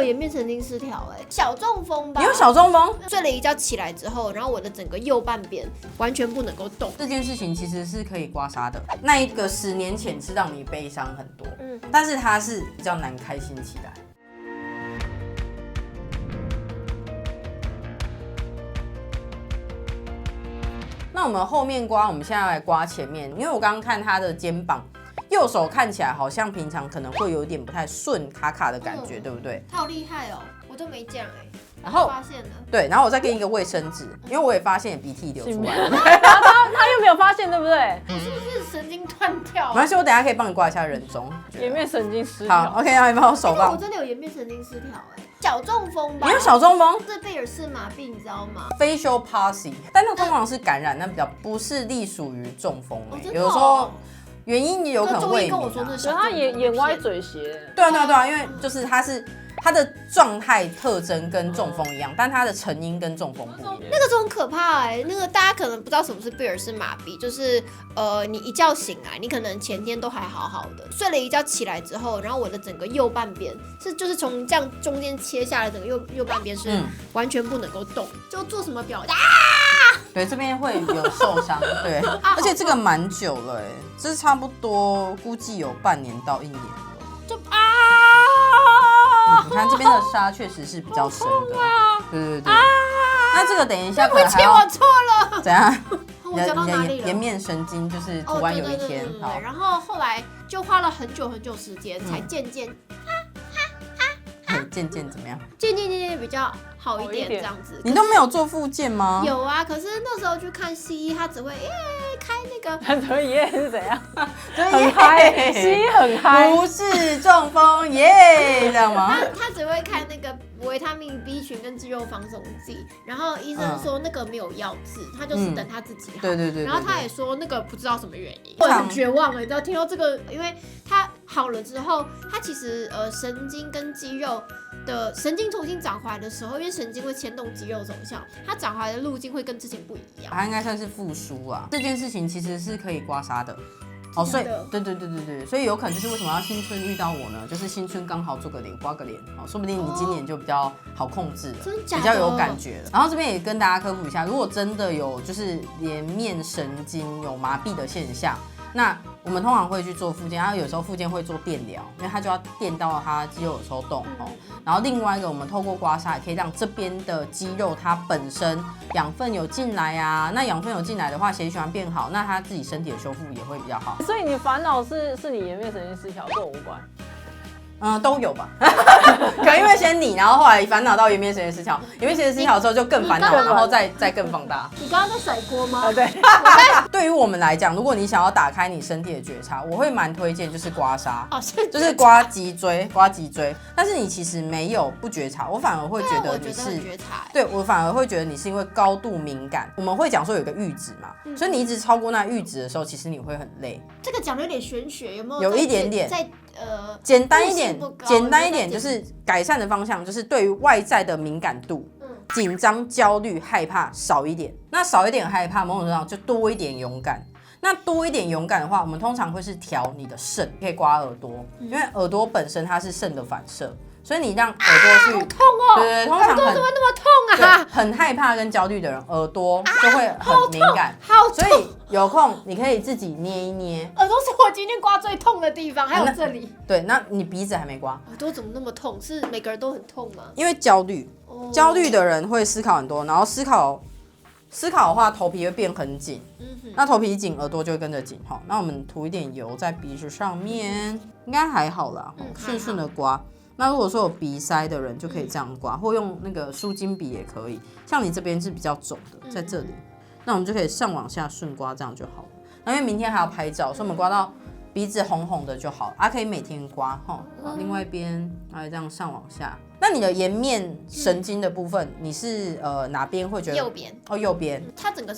有颜面神经失调小中风吧？你有小中风？睡了一觉起来之后，然后我的整个右半边完全不能够动。这件事情其实是可以刮痧的。那一个10年前是让你悲伤很多，但是它是比较难开心起来。那我们后面刮，我们现在来刮前面，因为我刚刚看他的肩膀，右手看起来好像平常可能会有点不太顺，卡卡的感觉，对不对？他好厉害哦，我都没讲然后发现了，对，然后我再给你一个卫生纸，因为我也发现鼻涕流出来了。他又没有发现，对不对？你是不是神经断掉？没关系，我等一下可以帮你刮一下人中。颜面神经失调。好 ，OK， 那你帮我手吧。我真的有颜面神经失调小中风吧？你有小中风？是贝尔氏麻痹，你知道吗 ？Facial palsy， 但那通常是感染，那比较不是隶属于中风真的有的时候原因也有可能未明啊。所以他眼歪嘴斜。对啊，因为就是它的状态特征跟中风一样，但它的成因跟中风不一样。那个就很可怕那个大家可能不知道什么是贝尔氏麻痹，就是你一觉醒来，你可能前天都还好好的，睡了一觉起来之后，然后我的整个右半边就是从这样中间切下来，整个右半边是完全不能够动，就做什么表达对，这边会有受伤，对，而且这个蛮久了这是差不多估计有半年到1年了。就你看这边的痧确实是比较深的，对。那这个等一下可能还要我错了，怎样？我讲到哪里了？颜面神经就是突然有一天，好，然后后来就花了很久时间，才渐渐怎么样？渐比较好一点这样子。你都没有做复健吗？有啊，可是那时候去看西医，他只会开那个，他只会耶是怎样？很嗨，西医很嗨，不是中风耶，这样吗？他只会开那个维他命 B 群跟肌肉放松剂，然后医生说那个没有药治，他就是等他自己好。对。然后他也说那个不知道什么原因，我很绝望你知道，听到这个，因为他好了之后，他其实神经跟肌肉的神经重新长回来的时候，因为神经会牵动肌肉走向，它长回来的路径会跟之前不一样。它应该算是复苏啊。这件事情其实是可以刮痧的。所以对，所以有可能就是为什么要新春遇到我呢？就是新春刚好做个脸，刮个脸，说不定你今年就比较好控制了，比较有感觉了。然后这边也跟大家科普一下，如果真的有就是颜面神经有麻痹的现象，那我们通常会去做复健，然后有时候复健会做电疗，因为它就要电到它肌肉有抽动然后另外一个，我们透过刮痧也可以让这边的肌肉它本身养分有进来啊，那养分有进来的话，血液循环变好，那它自己身体的修复也会比较好。所以你烦恼是你颜面神经失调，跟我无关。都有吧，可能因为先你，然后后来烦恼到颜面神经失调，颜面神经失调之后就更烦恼，然后再更放大。你刚刚在甩锅吗？对。对于我们来讲，如果你想要打开你身体的觉察，我会蛮推荐就是刮痧，就是刮脊椎，但是你其实没有不觉察，我反而会觉得你是觉察，对我反而会觉得你是因为高度敏感。我们会讲说有个阈值嘛，所以你一直超过那阈值的时候，其实你会很累。这个讲的有点玄学，有没有？有一点点。简单一点，就是改善的方向，就是对于外在的敏感度，紧张、焦虑、害怕少一点。那少一点害怕，某种程度上就多一点勇敢。那多一点勇敢的话，我们通常会是调你的肾，可以刮耳朵，因为耳朵本身它是肾的反射。所以你让耳朵去，好痛哦！对，通常耳朵怎么那么痛啊？很害怕跟焦虑的人，耳朵就会很敏感。好痛！所以有空你可以自己捏一捏。耳朵是我今天刮最痛的地方，还有这里。对，那你鼻子还没刮。耳朵怎么那么痛？是每个人都很痛吗？因为焦虑，焦虑的人会思考很多，然后思考的话，头皮会变很紧。那头皮紧，耳朵就会跟着紧。好，那我们涂一点油在鼻子上面，应该还好啦，顺的刮。那如果说有鼻塞的人就可以这样刮，或用那个舒筋笔也可以。像你这边是比较肿的，在这里，那我们就可以上往下顺刮，这样就好了。那因为明天还要拍照，所以我们刮到鼻子红红的就好，可以每天刮哈。另外一边这样上往下。那你的颜面神经的部分，你是哪边会觉得？右边。右边。它整个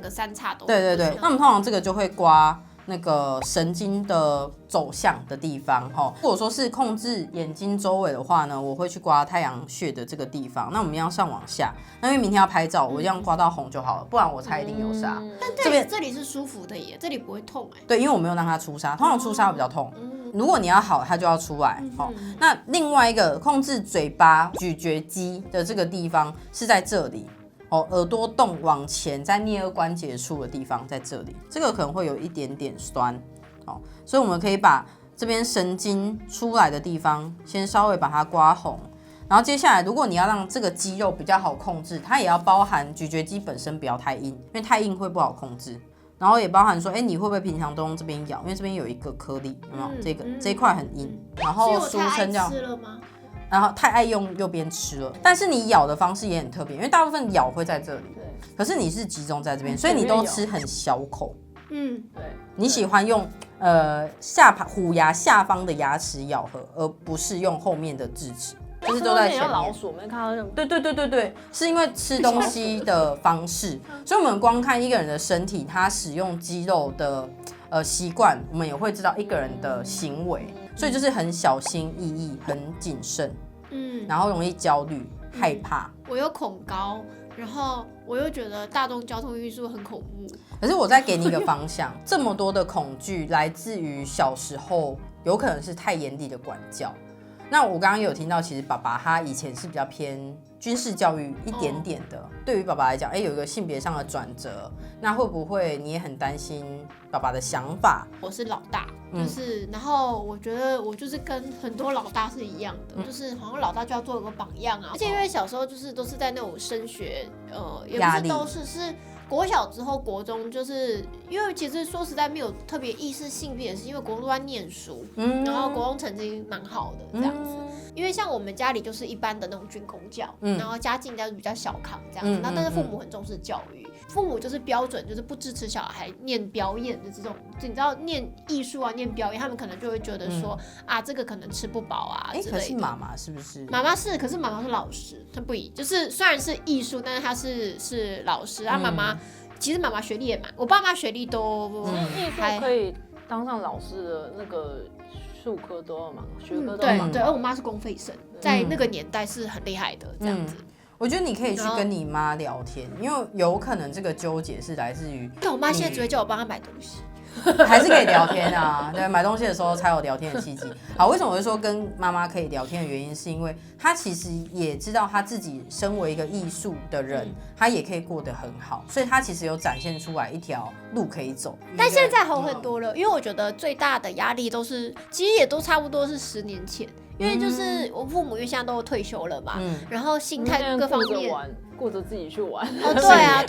三叉都。对。那我们通常这个就会刮那个神经的走向的地方哈。如果说是控制眼睛周围的话呢，我会去刮太阳穴的这个地方。那我们一样上往下，那因为明天要拍照，我一样刮到红就好了，不然我猜一定有沙。但这里是舒服的耶，这里不会痛哎。对，因为我没有让它出沙，通常出沙会比较痛。如果你要好，它就要出来。好，那另外一个控制嘴巴咀嚼肌的这个地方是在这里。哦，耳朵洞往前，在颞颌关节处的地方，在这里，这个可能会有一点点酸。好，所以我们可以把这边神经出来的地方先稍微把它刮红。然后接下来，如果你要让这个肌肉比较好控制，它也要包含咀嚼肌本身不要太硬，因为太硬会不好控制。然后也包含说，哎，你会不会平常都用这边咬？因为这边有一个颗粒，有没有？这一块很硬，然后俗称叫。吃了吗？然后太爱用右边吃了，但是你咬的方式也很特别，因为大部分咬会在这里，可是你是集中在这边，所以你都吃很小口。对，你喜欢用虎牙下方的牙齿咬合，而不是用后面的智齿，就是都在前面。老鼠没看到任何。对，是因为吃东西的方式，所以我们光看一个人的身体，他使用肌肉的习惯，我们也会知道一个人的行为。所以就是很小心翼翼，很谨慎，然后容易焦虑、害怕。我又恐高，然后我又觉得大众交通运输很恐怖。可是我再给你一个方向，这么多的恐惧来自于小时候有可能是太严厉的管教。那我刚刚有听到，其实爸爸他以前是比较偏军事教育一点点的。对于爸爸来讲，有一个性别上的转折，那会不会你也很担心爸爸的想法？我是老大，然后我觉得我就是跟很多老大是一样的，就是好像老大就要做一个榜样啊。而且因为小时候都是在那种升学，也不是都是国小之后国中，就是因为其实说实在没有特别意识性别，也是因为国中都在念书，然后国中成绩蛮好的这样子。因为像我们家里就是一般的那种军公教，然后家境比较小康这样子，但是父母很重视教育，父母就是标准就是不支持小孩念表演的这种，你知道念艺术啊念表演，他们可能就会觉得说啊这个可能吃不饱啊之类的。可是妈妈是不是？妈妈是，可是妈妈是老师，她不一，就是虽然是艺术，但是她是老师啊。妈妈其实妈妈学历也蛮，我爸妈学历都艺术可以当上老师的那个术科都要忙，学科都要忙。对，而我妈是公费生，在那个年代是很厉害的这样子。我觉得你可以去跟你妈聊天，因为有可能这个纠结是来自于。对，我妈现在只会叫我帮她买东西。还是可以聊天啊，对，买东西的时候才有聊天的契机。好，为什么我会说跟妈妈可以聊天的原因，是因为她其实也知道她自己身为一个艺术的人，她也可以过得很好，所以她其实有展现出来一条路可以走。但现在好很多了，因为我觉得最大的压力其实也都差不多是10年前。因为就是我父母因为现在都退休了嘛，然后心态各方面顾着自己去玩。对啊，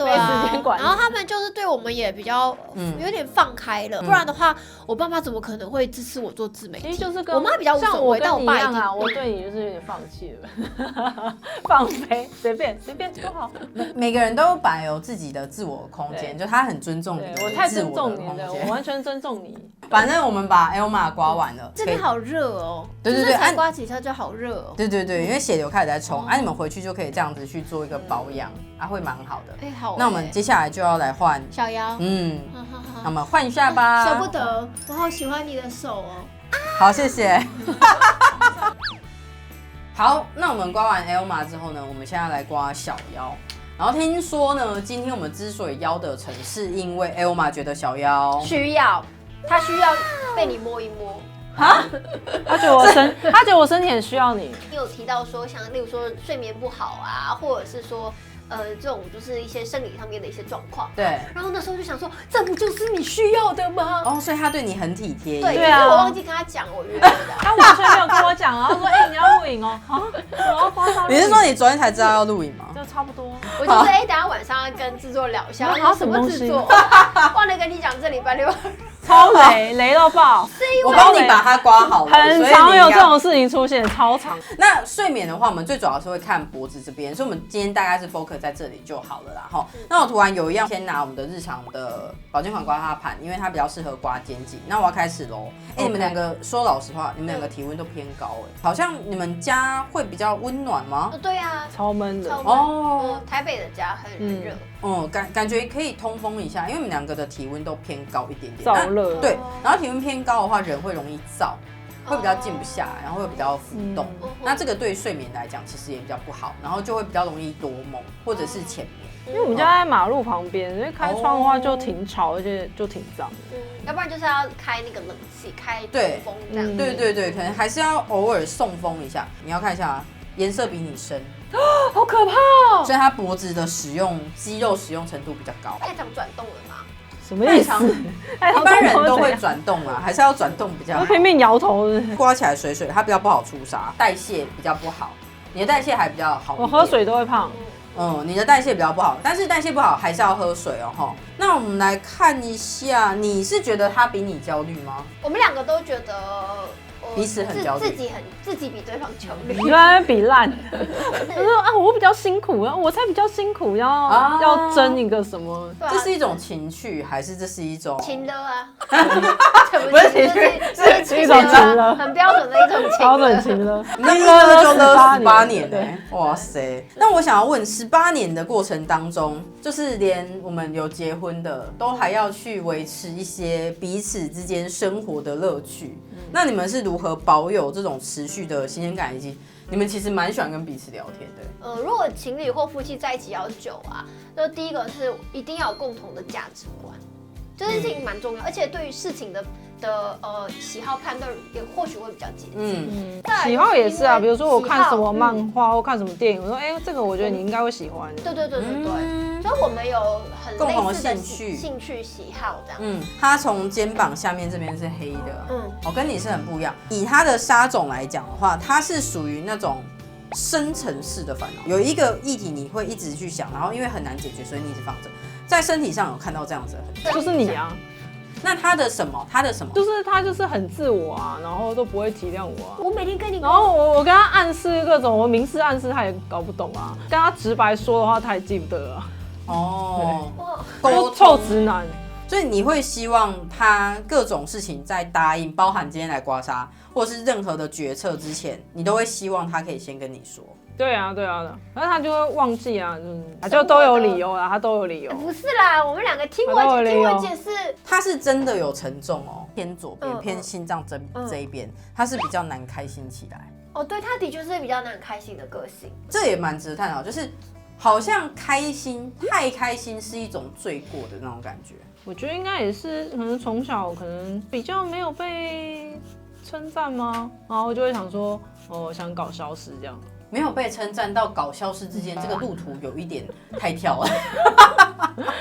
然后他们就是对我们也比较有点放开了，不然的话，我爸妈怎么可能会支持我做自媒体？其实就是跟我妈比较无所谓，但我爸一定。我对你就是有点放弃了，放飞，随便都好。每个人都本来有自己的自我空间，就他很尊重你的自我的空间。我太尊重你了，我完全尊重你。反正我们把 Elma 刮完了，这边好热哦。对，才刮几下就好热哦。对，因为血流开始在冲，你们回去就可以这样子去做一个保养，会蛮好的。好。那我们接下来就要来换小妖。那我们换一下吧。舍不得，我好喜欢你的手哦。好，谢谢。好，那我们刮完 Elma 之后呢，我们现在来刮小妖。然后听说呢，今天我们之所以邀得成，是因为 Elma 觉得小妖他需要被你摸一摸。他觉得我身体很需要你。你有提到说，像例如说睡眠不好啊，或者是说这种就是一些生理上面的一些状况。对。然后那时候就想说，这不就是你需要的吗？所以他对你很体贴。对啊。我忘记跟他讲我约的。他完全没有跟我讲啊，他说你要录影哦。我要帮他。你是说你昨天才知道要录影吗？就差不多。我就是等下晚上要跟制作聊一下。他什么制作？忘了跟你讲，这礼拜六。超雷到爆！我帮你把它刮好了，很常有这种事情出现，超长。那睡眠的话，我们最主要是会看脖子这边，所以我们今天大概是 focus 在这里就好了啦。那我突然有一样，先拿我们的日常的保健款刮它盘，因为它比较适合刮肩颈。那我要开始喽。你们两个说老实话，你们两个体温都偏高好像你们家会比较温暖吗？对啊，超闷的哦。台北的家很热。感觉可以通风一下，因为我们两个的体温都偏高一点点，燥热。对，然后体温偏高的话，人会容易燥，会比较静不下来，然后会比较浮动。那这个对睡眠来讲，其实也比较不好，然后就会比较容易多梦或者是浅眠。因为我们家在马路旁边，所以开窗的话就挺吵，而且就挺脏的。要不然就是要开那个冷气，开风这样。对，可能还是要偶尔送风一下。你要看一下，颜色比你深，好可怕哦！所以它脖子的肌肉使用程度比较高。太常转动了吗？什么意思？一般人都会转动啊，还是要转动比较好。拼命摇头，刮起来水水，它比较不好出痧，代谢比较不好。你的代谢还比较好，我喝水都会胖。你的代谢比较不好，但是代谢不好还是要喝水哦。那我们来看一下，你是觉得他比你焦虑吗？我们两个都觉得彼此很焦虑，自己比对方焦虑。你在比烂，他说啊，我比较辛苦，我才比较辛苦，要争一个什么？这是一种情趣，还是这是一种情勒啊？不是情趣，是一种情勒，很标准的一种情勒。标准情勒，那个就勒18年哎，哇塞！那我想要问，18年的过程当中，就是连我们有结婚的，都还要去维持一些彼此之间生活的乐趣。那你们是如何保有这种持续的新鲜感，以及你们其实蛮喜欢跟彼此聊天的？如果情侣或夫妻在一起要久啊，那第一个是一定要有共同的价值观，这件事情蛮重要，而且对于事情的喜好判断也或许会比较接近。喜好也是啊，比如说我看什么漫画或看什么电影，我说这个我觉得你应该会喜欢。对，所以我们有很共同的类似的兴趣喜好这样。他从肩膀下面这边是黑的，我跟你是很不一样。以他的沙种来讲的话，他是属于那种深层式的烦恼，有一个议题你会一直去想，然后因为很难解决，所以你一直放着。在身体上有看到这样子的痕迹，就是你啊。那他的什么？就是他就是很自我啊，然后都不会体谅我啊。我每天跟你，然后我跟他暗示各种，我明示暗示他也搞不懂啊。跟他直白说的话，他也记不得啊。沟臭直男。所以你会希望他各种事情在答应，包含今天来刮痧，或者是任何的决策之前，你都会希望他可以先跟你说。对啊，可是他就会忘记啊，就都有理由啊，他都有理由。不是啦，我们两个听我解释，他是真的有沉重哦，偏左边，偏心脏这一边，他是比较难开心起来。对，他的确是比较难开心的个性，这也蛮值得探讨，就是好像太开心是一种罪过的那种感觉。我觉得应该也是，可能从小可能比较没有被称赞吗？然后就会想说，想搞消失这样。没有被称赞到搞消失之间，这个路途有一点太跳了。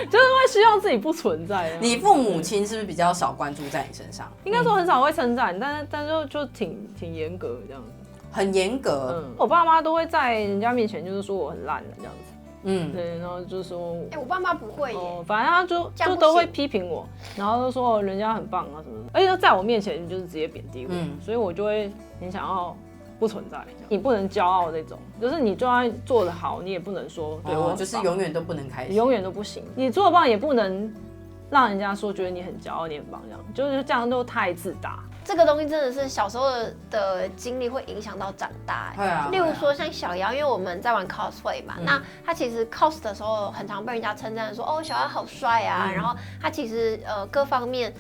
就是会希望自己不存在。你父母亲是不是比较少关注在你身上？应该说很少会称赞，但就挺严格这样子。很严格。我爸妈都会在人家面前就是说我很烂的这样子。对，然后就说，我爸妈不会耶，反正他就都会批评我，然后就说人家很棒啊什么的，而且在我面前就是直接贬低我，所以我就会很想要不存在，你不能骄傲那种，就是你就算做得好，你也不能说对我就是永远都不能开心，永远都不行，你做得棒也不能让人家说觉得你很骄傲，你很棒，就是这样都太自大。这个东西真的是小时候的经历会影响到长大。例如说像小姚，因为我们在玩 cosplay 嘛，那他其实 cos 的时候很常被人家称赞说，小姚好帅啊，然后他其实各方面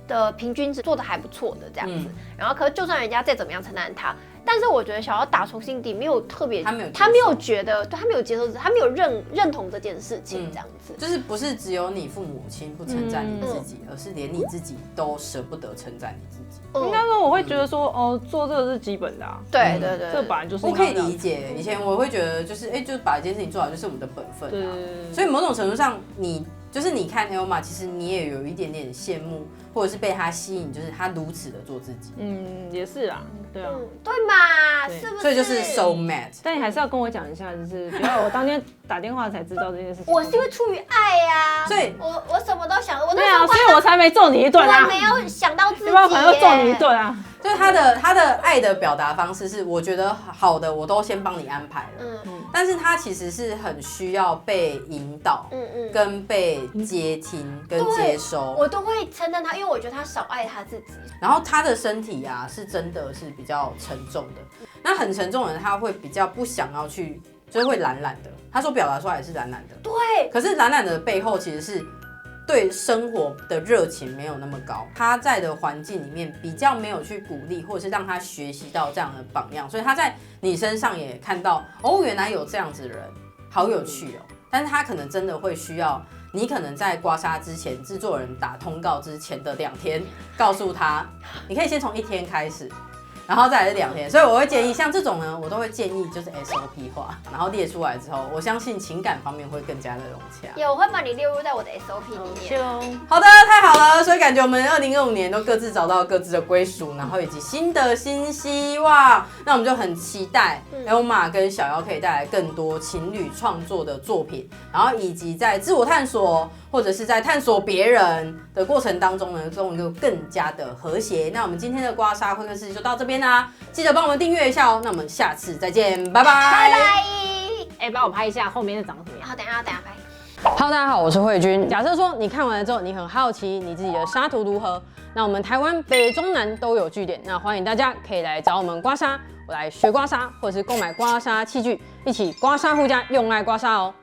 的平均值做得还不错的这样子，然后可是就算人家再怎么样称赞他，但是我觉得小姚打从心底没有特别，他没有觉得，对他没有接受，他没有认同这件事情，这样子，就是不是只有你父母亲不称赞你自己，而是连你自己都舍不得称赞你自己。应该说我会觉得说，做这个是基本的啊，对，这本来就是我可以理解。以前我会觉得就是就是把一件事情做好就是我们的本分啊，所以某种程度上你看 Elma， 其实你也有一点点羡慕，或者是被他吸引，就是他如此的做自己。也是啊，对啊，对嘛，是不是？所以就是 so mad。但你还是要跟我讲一下，就是不要我当天打电话才知道这件事情。我是因为出于爱呀，所以我什么都想，我对啊，所以我才没揍你一顿啊，我没有想到自己，要不然可能会揍你一顿啊。就是他的爱的表达方式是，我觉得好的我都先帮你安排了，但是他其实是很需要被引导，跟被接听跟接收，我都会称赞他，因为我觉得他少爱他自己。然后他的身体啊是真的是比较沉重的，那很沉重的人他会比较不想要去就是会懒懒的。他所表达出来也是懒懒的，对。可是懒懒的背后其实是对生活的热情没有那么高，他在的环境里面比较没有去鼓励，或者是让他学习到这样的榜样，所以他在你身上也看到哦，原来有这样子的人，好有趣哦。但是他可能真的会需要你可能在刮痧之前，制作人打通告之前的2天，告诉他，你可以先从1天开始。然后再来是2天，所以我会建议像这种呢，我都会建议就是 SOP 化，然后列出来之后，我相信情感方面会更加的融洽。有，我会把你列入在我的 SOP 里面。好的，太好了，所以感觉我们2025年都各自找到各自的归属，然后以及新的新希望。那我们就很期待 Elma 跟小妖可以带来更多情侣创作的作品，然后以及在自我探索或者是在探索别人的过程当中呢，中就更加的和谐。那我们今天的刮痧会客室就到这边啦，记得帮我们订阅一下哦。那我们下次再见，拜拜。拜拜。哎，帮我拍一下后面是长什么样。好，等一下拍。Hello， 大家好，我是慧君。假设说你看完了之后，你很好奇你自己的痧图如何，那我们台湾北中南都有据点，那欢迎大家可以来找我们刮痧，我来学刮痧，或者是购买刮痧器具，一起刮痧护家，用爱刮痧哦。